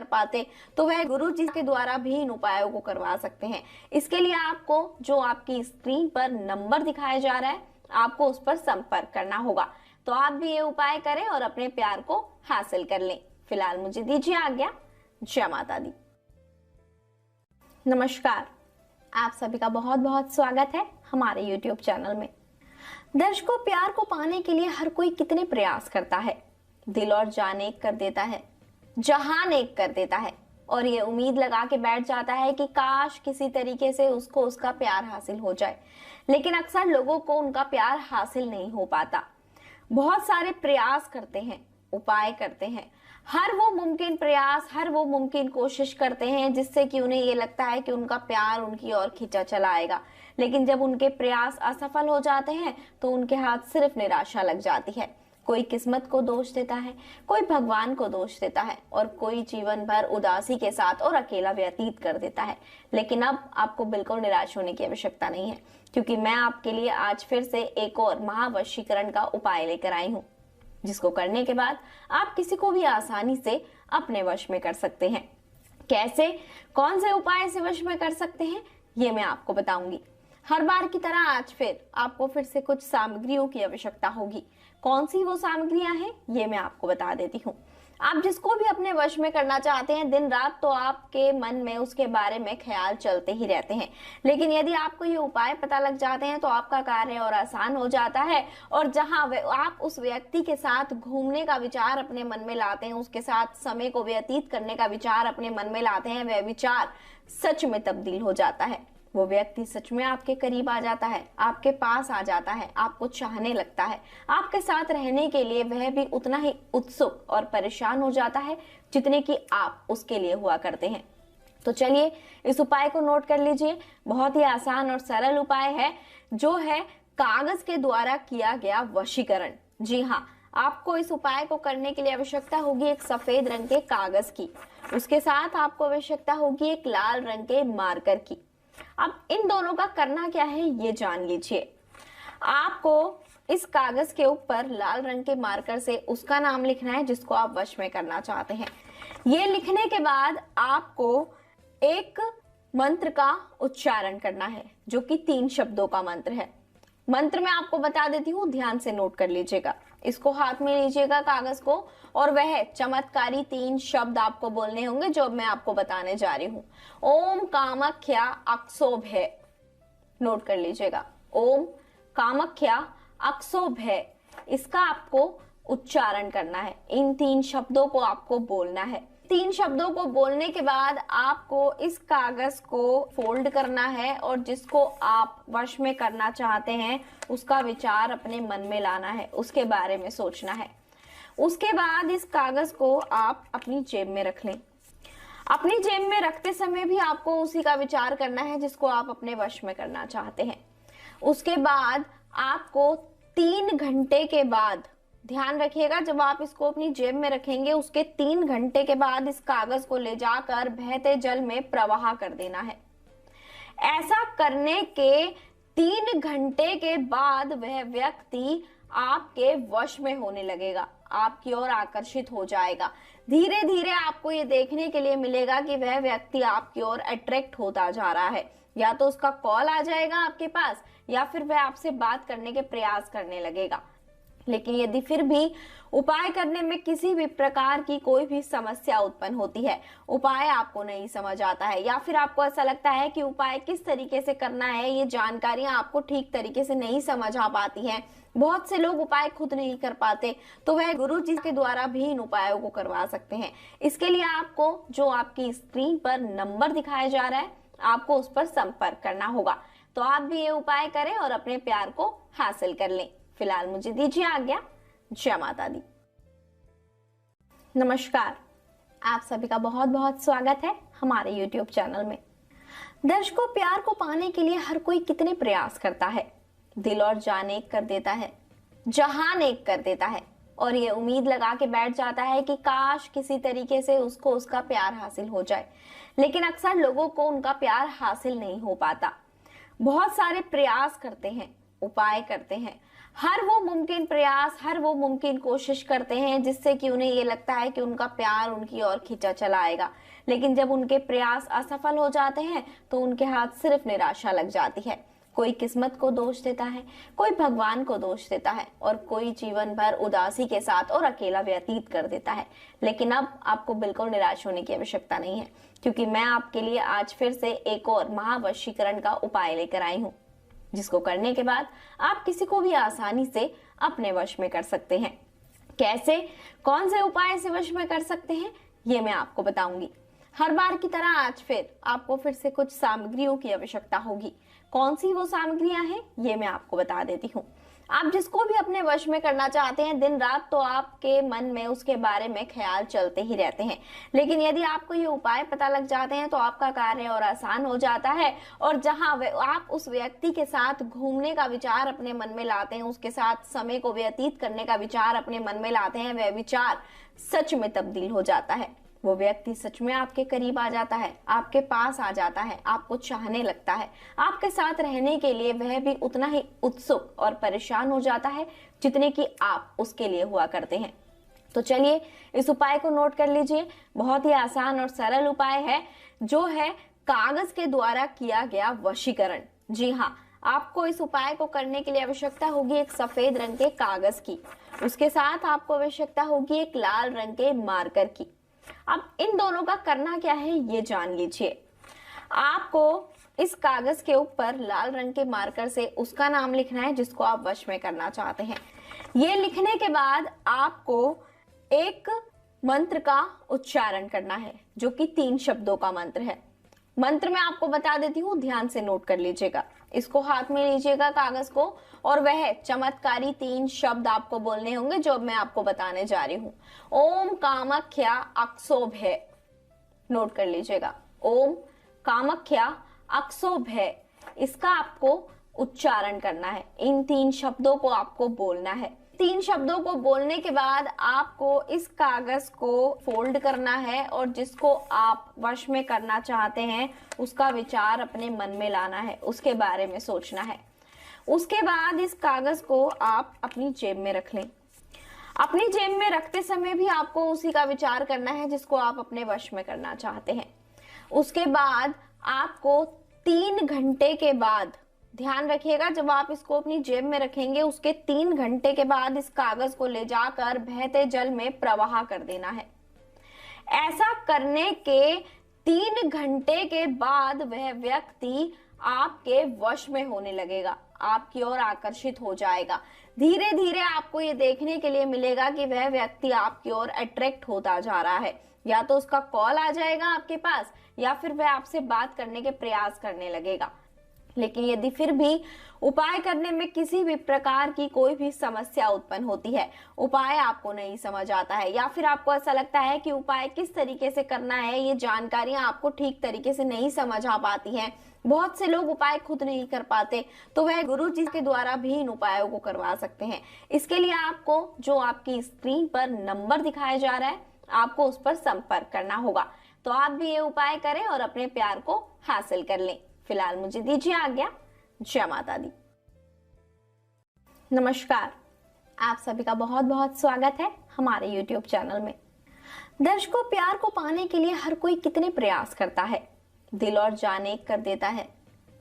कर पाते तो वह गुरु जी के द्वारा भी इन उपायों को करवा सकते हैं। इसके लिए आपको जो आपकी स्क्रीन पर नंबर दिखाया जा रहा है आपको उस पर संपर्क करना होगा। तो आप भी ये उपाय करें और अपने प्यार को हासिल कर लें। फिलहाल मुझे दीजिए आज्ञा। जय माता दी। नमस्कार, आप सभी का बहुत बहुत स्वागत है हमारे YouTube चैनल में। दर्शकों, प्यार को पाने के लिए हर कोई कितने प्रयास करता है, दिल और जान एक कर देता है, जहान एक कर देता है और ये उम्मीद लगा के बैठ जाता है कि काश किसी तरीके से उसको उसका प्यार हासिल हो जाए। लेकिन अक्सर लोगों को उनका प्यार हासिल नहीं हो पाता। बहुत सारे प्रयास करते हैं, उपाय करते हैं, हर वो मुमकिन प्रयास, हर वो मुमकिन कोशिश करते हैं जिससे कि उन्हें ये लगता है कि उनका प्यार उनकी ओर खींचा चला आएगा। लेकिन जब उनके प्रयास असफल हो जाते हैं तो उनके हाथ सिर्फ निराशा लग जाती है। कोई किस्मत को दोष देता है, कोई भगवान को दोष देता है और कोई जीवन भर उदासी के साथ और अकेला व्यतीत कर देता है। लेकिन अब आपको बिल्कुल निराश होने की आवश्यकता नहीं है, क्योंकि मैं आपके लिए आज फिर से एक और महावशीकरण का उपाय लेकर आई हूँ, जिसको करने के बाद आप किसी को भी आसानी से अपने वश में कर सकते हैं। कैसे, कौन से उपाय से वश में कर सकते हैं, ये मैं आपको बताऊंगी। हर बार की तरह आज फिर आपको फिर से कुछ सामग्रियों की आवश्यकता होगी। कौन सी वो सामग्रियां हैं ये मैं आपको बता देती हूँ। आप जिसको भी अपने वश में करना चाहते हैं, दिन रात तो आपके मन में उसके बारे में ख्याल चलते ही रहते हैं। लेकिन यदि आपको ये उपाय पता लग जाते हैं तो आपका कार्य और आसान हो जाता है। और जहां आप उस व्यक्ति के साथ घूमने का विचार अपने मन में लाते हैं, उसके साथ समय को व्यतीत करने का विचार अपने मन में लाते हैं, वह विचार सच में तब्दील हो जाता है। वो व्यक्ति सच में आपके करीब आ जाता है, आपके पास आ जाता है, आपको चाहने लगता है। आपके साथ रहने के लिए वह भी उतना ही उत्सुक और परेशान हो जाता है जितने कि आप उसके लिए हुआ करते हैं। तो चलिए इस उपाय को नोट कर लीजिए। बहुत ही आसान और सरल उपाय है, जो है कागज के द्वारा किया गया वशीकरण। जी हाँ, आपको इस उपाय को करने के लिए आवश्यकता होगी एक सफेद रंग के कागज की। उसके साथ आपको आवश्यकता होगी एक लाल रंग के मार्कर की। अब इन दोनों का करना क्या है ये जान लीजिए। आपको इस कागज के ऊपर लाल रंग के मार्कर से उसका नाम लिखना है जिसको आप वश में करना चाहते हैं। ये लिखने के बाद आपको एक मंत्र का उच्चारण करना है, जो कि 3 शब्दों का मंत्र है। मंत्र मैं आपको बता देती हूँ, ध्यान से नोट कर लीजिएगा। इसको हाथ में लीजिएगा कागज को, और वह चमत्कारी 3 शब्द आपको बोलने होंगे जो मैं आपको बताने जा रही हूँ। ओम कामाख्या अक्षोभय। नोट कर लीजिएगा, ओम कामाख्या अक्षोभय। इसका आपको उच्चारण करना है। इन 3 शब्दों को आपको बोलना है। 3 शब्दों को बोलने के बाद आपको इस कागज को फोल्ड करना है और जिसको आप वश में करना चाहते हैं उसका विचार अपने मन में लाना है, उसके बारे में सोचना है। उसके बाद इस कागज को आप अपनी जेब में रख लें। अपनी जेब में रखते समय भी आपको उसी का विचार करना है जिसको आप अपने वश में करना चाहते हैं। उसके बाद आपको 3 घंटे के बाद, ध्यान रखिएगा, जब आप इसको अपनी जेब में रखेंगे उसके 3 घंटे के बाद इस कागज को ले जाकर बहते जल में प्रवाह कर देना है। ऐसा करने के 3 घंटे के बाद वह व्यक्ति आपके वश में होने लगेगा, आपकी ओर आकर्षित हो जाएगा। धीरे धीरे आपको ये देखने के लिए मिलेगा कि वह व्यक्ति आपकी ओर अट्रैक्ट होता जा रहा है। या तो उसका कॉल आ जाएगा आपके पास, या फिर वह आपसे बात करने के प्रयास करने लगेगा। लेकिन यदि फिर भी उपाय करने में किसी भी प्रकार की कोई भी समस्या उत्पन्न होती है, उपाय आपको नहीं समझ आता है, या फिर आपको ऐसा लगता है कि उपाय किस तरीके से करना है, ये जानकारियां आपको ठीक तरीके से नहीं समझ आ पाती हैं, बहुत से लोग उपाय खुद नहीं कर पाते, तो वह गुरु जी के द्वारा भी इन उपायों को करवा सकते हैं। इसके लिए आपको जो आपकी स्क्रीन पर नंबर दिखाया जा रहा है आपको उस पर संपर्क करना होगा। तो आप भी ये उपाय करें और अपने प्यार को हासिल कर लें। फिलहाल मुझे दीजिए आज्ञा। जय माता दी। नमस्कार, आप सभी का बहुत बहुत स्वागत है हमारे YouTube चैनल में। दर्शकों, प्यार को पाने के लिए हर कोई कितने प्रयास करता है, दिल और जान एक कर देता है, जहान एक कर देता है और ये उम्मीद लगा के बैठ जाता है कि काश किसी तरीके से उसको उसका प्यार हासिल हो जाए। लेकिन अक्सर लोगों को उनका प्यार हासिल नहीं हो पाता। बहुत सारे प्रयास करते हैं, उपाय करते हैं, हर वो मुमकिन प्रयास, हर वो मुमकिन कोशिश करते हैं जिससे कि उन्हें ये लगता है कि उनका प्यार उनकी ओर खींचा चला आएगा। लेकिन जब उनके प्रयास असफल हो जाते हैं तो उनके हाथ सिर्फ निराशा लग जाती है। कोई किस्मत को दोष देता है, कोई भगवान को दोष देता है और कोई जीवन भर उदासी के साथ और अकेला व्यतीत कर देता है। लेकिन अब आपको बिल्कुल निराश होने की आवश्यकता नहीं है, क्योंकि मैं आपके लिए आज फिर से एक और महावशीकरण का उपाय लेकर आई हूँ, जिसको करने के बाद आप किसी को भी आसानी से अपने वश में कर सकते हैं। कैसे, कौन से उपाय से वश में कर सकते हैं, ये मैं आपको बताऊंगी। हर बार की तरह आज आपको फिर से कुछ सामग्रियों की आवश्यकता होगी। कौन सी वो सामग्रियां हैं, ये मैं आपको बता देती हूँ। आप जिसको भी अपने वश में करना चाहते हैं, दिन रात तो आपके मन में उसके बारे में ख्याल चलते ही रहते हैं, लेकिन यदि आपको ये उपाय पता लग जाते हैं तो आपका कार्य और आसान हो जाता है। और जहां आप उस व्यक्ति के साथ घूमने का विचार अपने मन में लाते हैं, उसके साथ समय को व्यतीत करने का विचार अपने मन में लाते हैं, वह विचार सच में तब्दील हो जाता है। वो व्यक्ति सच में आपके करीब आ जाता है, आपके पास आ जाता है, आपको चाहने लगता है। आपके साथ रहने के लिए वह भी उतना ही उत्सुक और परेशान हो जाता है जितने कि आप उसके लिए हुआ करते हैं। तो चलिए इस उपाय को नोट कर लीजिए। बहुत ही आसान और सरल उपाय है, जो है कागज के द्वारा किया गया वशीकरण। जी हाँ, आपको इस उपाय को करने के लिए आवश्यकता होगी एक सफेद रंग के कागज की। उसके साथ आपको आवश्यकता होगी एक लाल रंग के मार्कर की। अब इन दोनों का करना क्या है ये जान लीजिए। आपको इस कागज के ऊपर लाल रंग के मार्कर से उसका नाम लिखना है जिसको आप वश में करना चाहते हैं। ये लिखने के बाद आपको एक मंत्र का उच्चारण करना है, जो कि 3 शब्दों का मंत्र है। मंत्र मैं आपको बता देती हूँ, ध्यान से नोट कर लीजिएगा। इसको हाथ में लीजिएगा कागज को, और वह चमत्कारी 3 शब्द आपको बोलने होंगे जो मैं आपको बताने जा रही हूँ। ओम कामाख्या अक्षोभय, नोट कर लीजिएगा। ओम कामाख्या अक्षोभय, इसका आपको उच्चारण करना है। इन 3 शब्दों को आपको बोलना है। 3 शब्दों को बोलने के बाद आपको इस कागज को फोल्ड करना है और जिसको आप वश में करना चाहते हैं उसका विचार अपने मन में लाना है, उसके बारे में सोचना है। उसके बाद इस कागज को आप अपनी जेब में रख लें। अपनी जेब में रखते समय भी आपको उसी का विचार करना है जिसको आप अपने वश में करना चाहते हैं। उसके बाद आपको 3 घंटे के बाद, ध्यान रखिएगा, जब आप इसको अपनी जेब में रखेंगे उसके 3 घंटे के बाद इस कागज को ले जाकर बहते जल में प्रवाह कर देना है। ऐसा करने के 3 घंटे के बाद वह व्यक्ति आपके वश में होने लगेगा, आपकी ओर आकर्षित हो जाएगा। धीरे धीरे आपको ये देखने के लिए मिलेगा कि वह व्यक्ति आपकी ओर अट्रैक्ट होता जा रहा है। या तो उसका कॉल आ जाएगा आपके पास, या फिर वह आपसे बात करने के प्रयास करने लगेगा। लेकिन यदि फिर भी उपाय करने में किसी भी प्रकार की कोई भी समस्या उत्पन्न होती है, उपाय आपको नहीं समझ आता है, या फिर आपको ऐसा लगता है कि उपाय किस तरीके से करना है, ये जानकारियां आपको ठीक तरीके से नहीं समझ आ पाती हैं, बहुत से लोग उपाय खुद नहीं कर पाते, तो वह गुरु जी के द्वारा भी इन उपायों को करवा सकते हैं। इसके लिए आपको जो आपकी स्क्रीन पर नंबर दिखाया जा रहा है, आपको उस पर संपर्क करना होगा। तो आप भी ये उपाय करें और अपने प्यार को हासिल कर लें। फिलहाल मुझे दीजिए आज्ञा। जय माता दी। नमस्कार, आप सभी का बहुत बहुत स्वागत है हमारे YouTube चैनल में। दर्शकों, प्यार को पाने के लिए हर कोई कितने प्रयास करता है, दिल और जान एक कर देता है,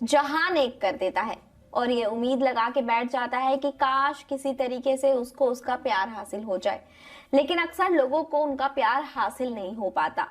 जहान एक कर देता है, और ये उम्मीद लगा के बैठ जाता है कि काश किसी तरीके से उसको उसका प्यार हासिल हो जाए। लेकिन अक्सर लोगों को उनका प्यार हासिल नहीं हो पाता।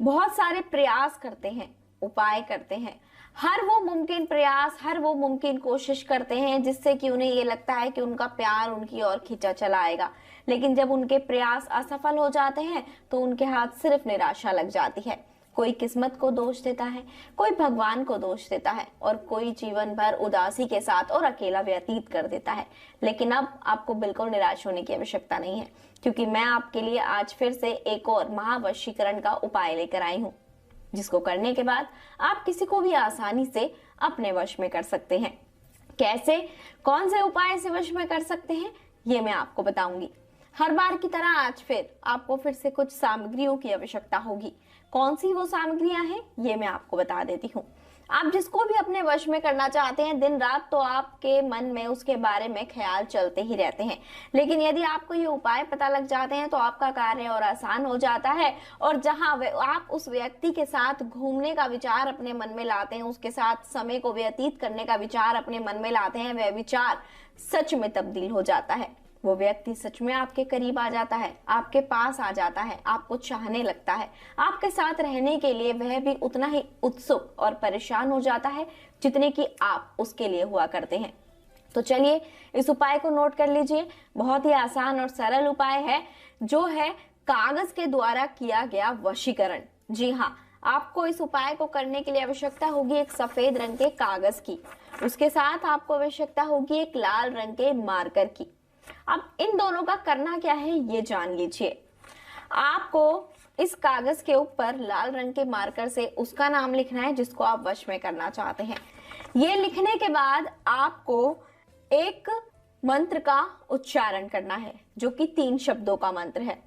बहुत सारे प्रयास करते हैं, उपाय करते हैं, हर वो मुमकिन प्रयास, हर वो मुमकिन कोशिश करते हैं जिससे कि उन्हें ये लगता है कि उनका प्यार उनकी ओर खींचा चला आएगा। लेकिन जब उनके प्रयास असफल हो जाते हैं तो उनके हाथ सिर्फ निराशा लग जाती है। कोई किस्मत को दोष देता है, कोई भगवान को दोष देता है, और कोई जीवन भर उदासी के साथ और अकेला व्यतीत कर देता है। लेकिन अब आपको बिल्कुल निराश होने की आवश्यकता नहीं है, क्योंकि मैं आपके लिए आज फिर से एक और महावशीकरण का उपाय लेकर आई हूँ, जिसको करने के बाद आप किसी को भी आसानी से अपने वश में कर सकते हैं। कैसे, कौन से उपाय से वश में कर सकते हैं, ये मैं आपको बताऊंगी। हर बार की तरह आज आपको फिर से कुछ सामग्रियों की आवश्यकता होगी। कौन सी वो सामग्रियां हैं, ये मैं आपको बता देती हूँ। आप जिसको भी अपने वश में करना चाहते हैं, दिन रात तो आपके मन में उसके बारे में ख्याल चलते ही रहते हैं। लेकिन यदि आपको ये उपाय पता लग जाते हैं तो आपका कार्य और आसान हो जाता है। और जहां आप उस व्यक्ति के साथ घूमने का विचार अपने मन में लाते हैं, उसके साथ समय को व्यतीत करने का विचार अपने मन में लाते हैं, वह विचार सच में तब्दील हो जाता है। वो व्यक्ति सच में आपके करीब आ जाता है, आपके पास आ जाता है, आपको चाहने लगता है। आपके साथ रहने के लिए वह भी उतना ही उत्सुक और परेशान हो जाता है जितने कि आप उसके लिए हुआ करते हैं। तो चलिए इस उपाय को नोट कर लीजिए। बहुत ही आसान और सरल उपाय है, जो है कागज के द्वारा किया गया वशीकरण। जी हाँ, आपको इस उपाय को करने के लिए आवश्यकता होगी एक सफेद रंग के कागज की। उसके साथ आपको आवश्यकता होगी एक लाल रंग के मार्कर की। अब इन दोनों का करना क्या है ये जान लीजिए। आपको इस कागज के ऊपर लाल रंग के मार्कर से उसका नाम लिखना है जिसको आप वश में करना चाहते हैं। ये लिखने के बाद आपको एक मंत्र का उच्चारण करना है, जो कि 3 शब्दों का मंत्र है।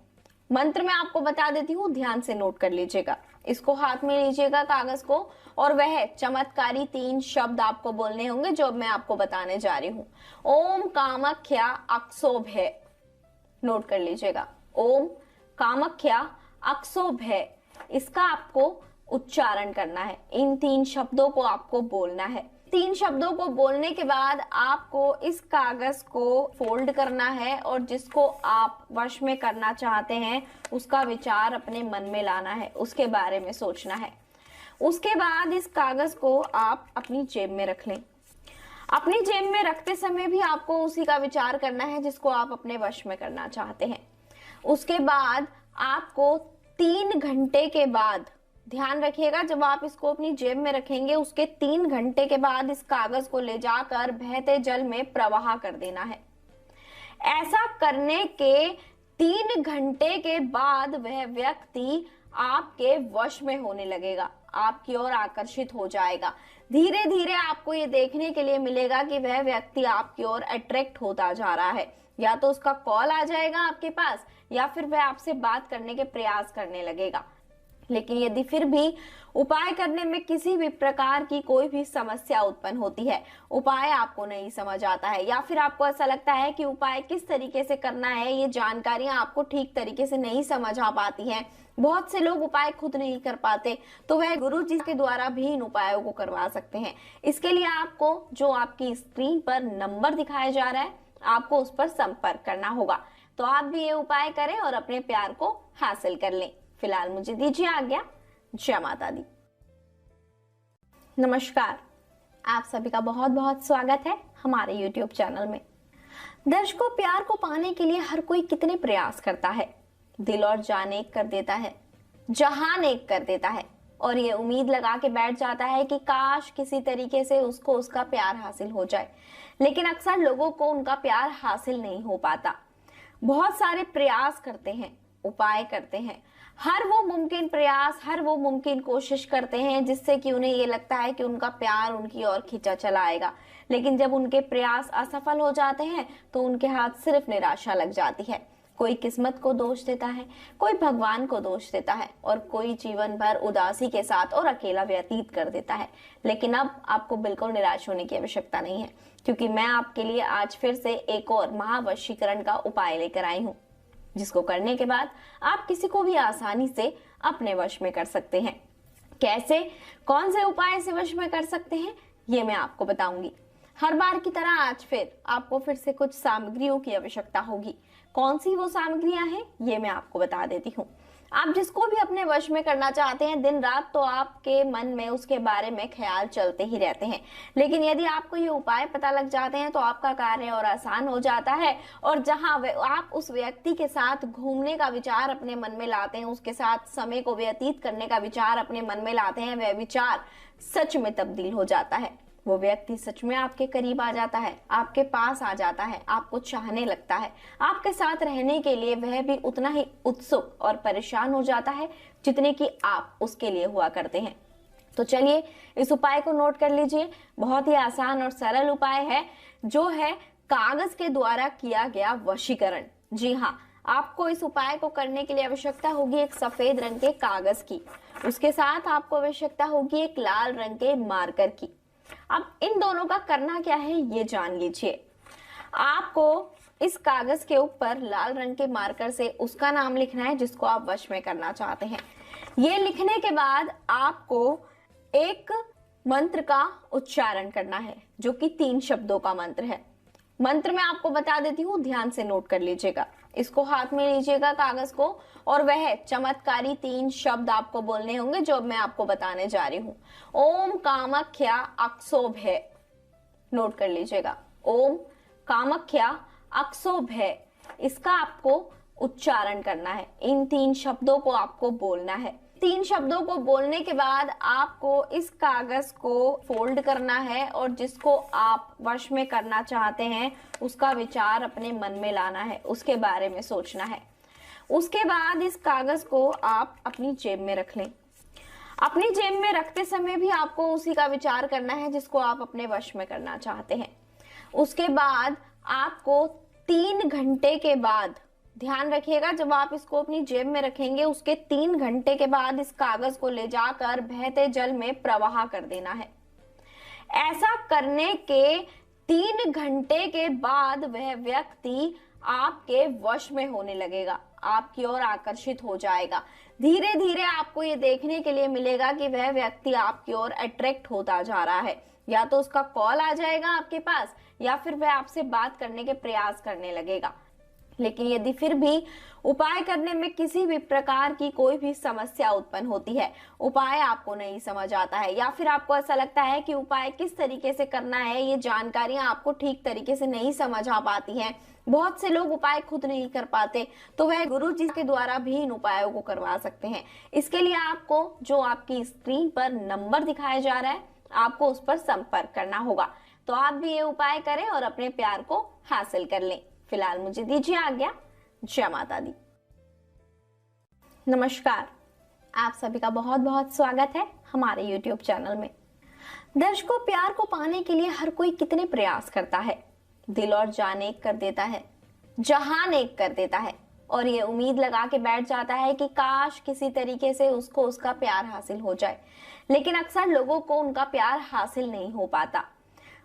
मंत्र मैं आपको बता देती हूँ, ध्यान से नोट कर लीजिएगा। इसको हाथ में लीजिएगा कागज को, और वह चमत्कारी 3 शब्द आपको बोलने होंगे जो मैं आपको बताने जा रही हूँ। ओम कामाख्या अक्षोभय। नोट कर लीजिएगा, ओम कामाख्या अक्षोभय। इसका आपको उच्चारण करना है। इन 3 शब्दों को आपको बोलना है। 3 शब्दों को बोलने के बाद आपको इस कागज को फोल्ड करना है और जिसको आप वश में करना चाहते हैं उसका विचार अपने मन में लाना है, उसके बारे में सोचना है। उसके बाद इस कागज को आप अपनी जेब में रख लें। अपनी जेब में रखते समय भी आपको उसी का विचार करना है जिसको आप अपने वश में करना चाहते हैं। उसके बाद आपको 3 घंटे के बाद, ध्यान रखिएगा, जब आप इसको अपनी जेब में रखेंगे उसके 3 घंटे के बाद इस कागज को ले जाकर बहते जल में प्रवाह कर देना है। ऐसा करने के 3 घंटे के बाद वह व्यक्ति आपके वश में होने लगेगा, आपकी ओर आकर्षित हो जाएगा। धीरे धीरे आपको ये देखने के लिए मिलेगा कि वह व्यक्ति आपकी ओर अट्रैक्ट होता जा रहा है। या तो उसका कॉल आ जाएगा आपके पास, या फिर वह आपसे बात करने के प्रयास करने लगेगा। लेकिन यदि फिर भी उपाय करने में किसी भी प्रकार की कोई भी समस्या उत्पन्न होती है, उपाय आपको नहीं समझ आता है, या फिर आपको ऐसा लगता है कि उपाय किस तरीके से करना है, ये जानकारियां आपको ठीक तरीके से नहीं समझ आ पाती हैं, बहुत से लोग उपाय खुद नहीं कर पाते, तो वह गुरु जी के द्वारा भी इन उपायों को करवा सकते हैं। इसके लिए आपको जो आपकी स्क्रीन पर नंबर दिखाया जा रहा है, आपको उस पर संपर्क करना होगा। तो आप भी ये उपाय करें और अपने प्यार को हासिल कर लें। फिलहाल मुझे दीजिए आज्ञा। जय माता दी। नमस्कार, आप सभी का बहुत बहुत स्वागत है हमारे YouTube चैनल में। दर्शकों, प्यार को पाने के लिए हर कोई कितने प्रयास करता है, दिल और जान एक कर देता है, जहान एक कर देता है, और ये उम्मीद लगा के बैठ जाता है कि काश किसी तरीके से उसको उसका प्यार हासिल हो जाए। लेकिन अक्सर लोगों को उनका प्यार हासिल नहीं हो पाता। बहुत सारे प्रयास करते हैं, उपाय करते हैं, हर वो मुमकिन प्रयास, हर वो मुमकिन कोशिश करते हैं जिससे कि उन्हें ये लगता है कि उनका प्यार उनकी ओर खींचा चला आएगा। लेकिन जब उनके प्रयास असफल हो जाते हैं तो उनके हाथ सिर्फ निराशा लग जाती है। कोई किस्मत को दोष देता है, कोई भगवान को दोष देता है, और कोई जीवन भर उदासी के साथ और अकेला व्यतीत कर देता है। लेकिन अब आपको बिल्कुल निराश होने की आवश्यकता नहीं है, क्योंकि मैं आपके लिए आज फिर से एक और महावशीकरण का उपाय लेकर आई हूँ, जिसको करने के बाद आप किसी को भी आसानी से अपने वश में कर सकते हैं। कैसे, कौन से उपाय से वश में कर सकते हैं, ये मैं आपको बताऊंगी। हर बार की तरह आज फिर आपको फिर से कुछ सामग्रियों की आवश्यकता होगी। कौन सी वो सामग्रियां हैं ये मैं आपको बता देती हूँ। आप जिसको भी अपने वश में करना चाहते हैं, दिन रात तो आपके मन में उसके बारे में ख्याल चलते ही रहते हैं। लेकिन यदि आपको ये उपाय पता लग जाते हैं तो आपका कार्य और आसान हो जाता है। और जहां आप उस व्यक्ति के साथ घूमने का विचार अपने मन में लाते हैं, उसके साथ समय को व्यतीत करने का विचार अपने मन में लाते हैं, वह विचार सच में तब्दील हो जाता है। वो व्यक्ति सच में आपके करीब आ जाता है, आपके पास आ जाता है, आपको चाहने लगता है। आपके साथ रहने के लिए वह भी उतना ही उत्सुक और परेशान हो जाता है जितने कि आप उसके लिए हुआ करते हैं। तो चलिए इस उपाय को नोट कर लीजिए। बहुत ही आसान और सरल उपाय है, जो है कागज के द्वारा किया गया वशीकरण। जी हाँ, आपको इस उपाय को करने के लिए आवश्यकता होगी एक सफेद रंग के कागज की। उसके साथ आपको आवश्यकता होगी एक लाल रंग के मार्कर की। अब इन दोनों का करना क्या है ये जान लीजिए। आपको इस कागज के ऊपर लाल रंग के मार्कर से उसका नाम लिखना है जिसको आप वश में करना चाहते हैं। ये लिखने के बाद आपको एक मंत्र का उच्चारण करना है जो कि 3 शब्दों का मंत्र है। मंत्र मैं आपको बता देती हूँ, ध्यान से नोट कर लीजिएगा। इसको हाथ में लीजिएगा कागज को, और वह चमत्कारी 3 शब्द आपको बोलने होंगे जो मैं आपको बताने जा रही हूँ। ओम कामाख्या अक्षोभ्य, नोट कर लीजिएगा। ओम कामाख्या अक्षोभ्य, इसका आपको उच्चारण करना है। इन 3 शब्दों को आपको बोलना है। 3 शब्दों को बोलने के बाद आपको इस कागज को फोल्ड करना है और जिसको आप वश में करना चाहते हैं उसका विचार अपने मन में लाना है, उसके बारे में सोचना है। उसके बाद इस कागज को आप अपनी जेब में रख लें। अपनी जेब में रखते समय भी आपको उसी का विचार करना है जिसको आप अपने वश में करना चाहते हैं। उसके बाद आपको 3 घंटे के बाद, ध्यान रखिएगा, जब आप इसको अपनी जेब में रखेंगे उसके 3 घंटे के बाद इस कागज को ले जाकर बहते जल में प्रवाह कर देना है। ऐसा करने के 3 घंटे के बाद वह व्यक्ति आपके वश में होने लगेगा, आपकी ओर आकर्षित हो जाएगा। धीरे धीरे आपको ये देखने के लिए मिलेगा कि वह व्यक्ति आपकी ओर अट्रैक्ट होता जा रहा है। या तो उसका कॉल आ जाएगा आपके पास या फिर वह आपसे बात करने के प्रयास करने लगेगा। लेकिन यदि फिर भी उपाय करने में किसी भी प्रकार की कोई भी समस्या उत्पन्न होती है, उपाय आपको नहीं समझ आता है, या फिर आपको ऐसा लगता है कि उपाय किस तरीके से करना है ये जानकारियां आपको ठीक तरीके से नहीं समझ आ पाती हैं, बहुत से लोग उपाय खुद नहीं कर पाते, तो वह गुरु जी के द्वारा भी इन उपायों को करवा सकते हैं। इसके लिए आपको जो आपकी स्क्रीन पर नंबर दिखाया जा रहा है आपको उस पर संपर्क करना होगा। तो आप भी ये उपाय करें और अपने प्यार को हासिल कर लें। फिलहाल मुझे दीजिए आज्ञा। जय माता दी। नमस्कार, आप सभी का बहुत बहुत स्वागत है हमारे YouTube चैनल में। दर्शकों, प्यार को पाने के लिए हर कोई कितने प्रयास करता है, दिल और जान एक कर देता है, जहान एक कर देता है, और ये उम्मीद लगा के बैठ जाता है कि काश किसी तरीके से उसको उसका प्यार हासिल हो जाए। लेकिन अक्सर लोगों को उनका प्यार हासिल नहीं हो पाता।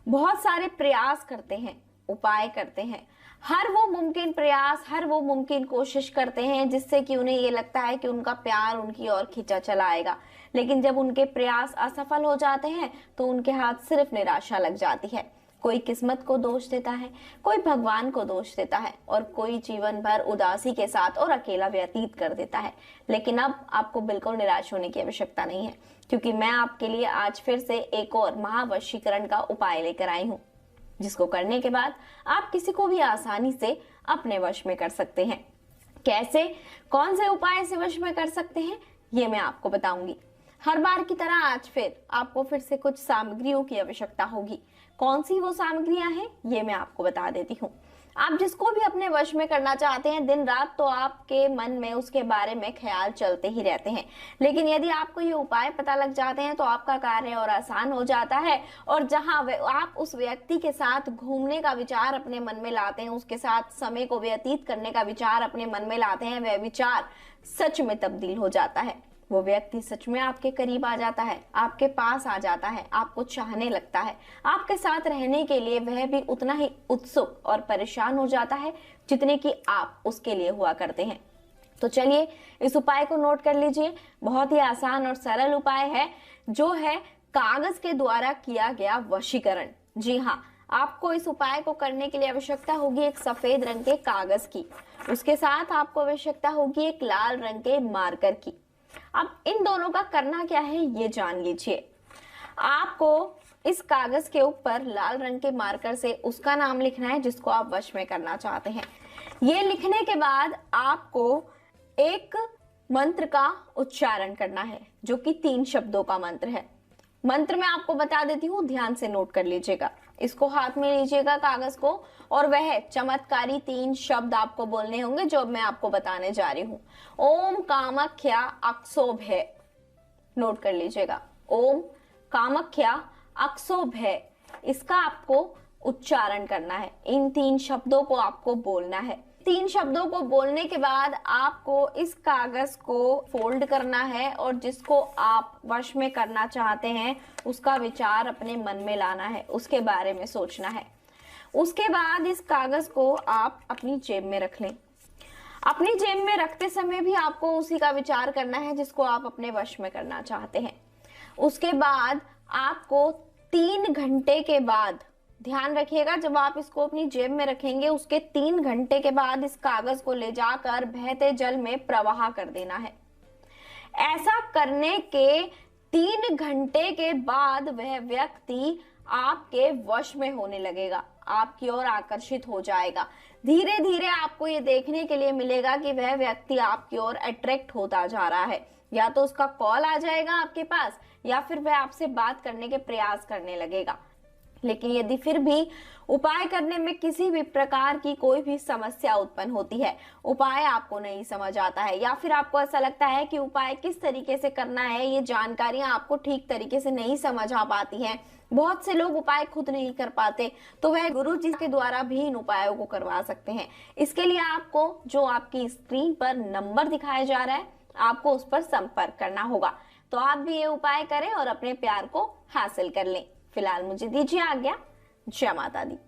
बहुत सारे प्रयास करते हैं, उपाय करते हैं, हर वो मुमकिन प्रयास, हर वो मुमकिन कोशिश करते हैं जिससे कि उन्हें ये लगता है कि उनका प्यार उनकी ओर खींचा चला आएगा। लेकिन जब उनके प्रयास असफल हो जाते हैं तो उनके हाथ सिर्फ निराशा लग जाती है। कोई किस्मत को दोष देता है, कोई भगवान को दोष देता है, और कोई जीवन भर उदासी के साथ और अकेला व्यतीत कर देता है। लेकिन अब आपको बिल्कुल निराश होने की आवश्यकता नहीं है, क्योंकि मैं आपके लिए आज फिर से एक और महावशीकरण का उपाय लेकर आई हूँ, जिसको करने के बाद आप किसी को भी आसानी से अपने वश में कर सकते हैं। कैसे, कौन से उपाय से वश में कर सकते हैं ये मैं आपको बताऊंगी। हर बार की तरह आज फिर आपको फिर से कुछ सामग्रियों की आवश्यकता होगी। कौन सी वो सामग्रियां हैं ये मैं आपको बता देती हूँ। आप जिसको भी अपने वश में करना चाहते हैं, दिन रात तो आपके मन में उसके बारे में ख्याल चलते ही रहते हैं, लेकिन यदि आपको ये उपाय पता लग जाते हैं तो आपका कार्य और आसान हो जाता है। और जहां आप उस व्यक्ति के साथ घूमने का विचार अपने मन में लाते हैं, उसके साथ समय को व्यतीत करने का विचार अपने मन में लाते हैं, वह विचार सच में तब्दील हो जाता है। वो व्यक्ति सच में आपके करीब आ जाता है, आपके पास आ जाता है, आपको चाहने लगता है। आपके साथ रहने के लिए वह भी उतना ही उत्सुक और परेशान हो जाता है जितने कि आप उसके लिए हुआ करते हैं। तो चलिए इस उपाय को नोट कर लीजिए। बहुत ही आसान और सरल उपाय है, जो है कागज के द्वारा किया गया वशीकरण। जी हाँ, आपको इस उपाय को करने के लिए आवश्यकता होगी एक सफेद रंग के कागज की। उसके साथ आपको आवश्यकता होगी एक लाल रंग के मार्कर की। अब इन दोनों का करना क्या है ये जान लीजिए। आपको इस कागज के ऊपर लाल रंग के मार्कर से उसका नाम लिखना है जिसको आप वश में करना चाहते हैं। ये लिखने के बाद आपको एक मंत्र का उच्चारण करना है जो कि 3 शब्दों का मंत्र है। मंत्र मैं आपको बता देती हूँ, ध्यान से नोट कर लीजिएगा। इसको हाथ में लीजिएगा कागज को, और वह चमत्कारी 3 शब्द आपको बोलने होंगे जो मैं आपको बताने जा रही हूँ। ओम कामाख्या अक्षोभ्य, नोट कर लीजिएगा। ओम कामाख्या अक्षोभ्य, इसका आपको उच्चारण करना है। इन 3 शब्दों को आपको बोलना है। 3 शब्दों को बोलने के बाद आपको इस कागज को फोल्ड करना है और जिसको आप वश में करना चाहते हैं उसका विचार अपने मन में लाना है, उसके बारे में सोचना है। उसके बाद इस कागज को आप अपनी जेब में रख लें। अपनी जेब में रखते समय भी आपको उसी का विचार करना है जिसको आप अपने वश में करना चाहते हैं। उसके बाद आपको 3 घंटे के बाद, ध्यान रखिएगा, जब आप इसको अपनी जेब में रखेंगे उसके 3 घंटे के बाद इस कागज को ले जाकर बहते जल में प्रवाह कर देना है। ऐसा करने के 3 घंटे के बाद वह व्यक्ति आपके वश में होने लगेगा, आपकी ओर आकर्षित हो जाएगा। धीरे धीरे आपको ये देखने के लिए मिलेगा कि वह व्यक्ति आपकी ओर अट्रैक्ट होता जा रहा है। या तो उसका कॉल आ जाएगा आपके पास या फिर वह आपसे बात करने के प्रयास करने लगेगा। लेकिन यदि फिर भी उपाय करने में किसी भी प्रकार की कोई भी समस्या उत्पन्न होती है, उपाय आपको नहीं समझ आता है या फिर आपको ऐसा लगता है कि उपाय किस तरीके से करना है, ये जानकारियां आपको ठीक तरीके से नहीं समझ आ पाती हैं, बहुत से लोग उपाय खुद नहीं कर पाते, तो वह गुरु जी के द्वारा भी इन उपायों को करवा सकते हैं। इसके लिए आपको जो आपकी स्क्रीन पर नंबर दिखाया जा रहा है, आपको उस पर संपर्क करना होगा। तो आप भी ये उपाय करें और अपने प्यार को हासिल कर लें। फिलहाल मुझे दीजिए आज्ञा। जय माता दी।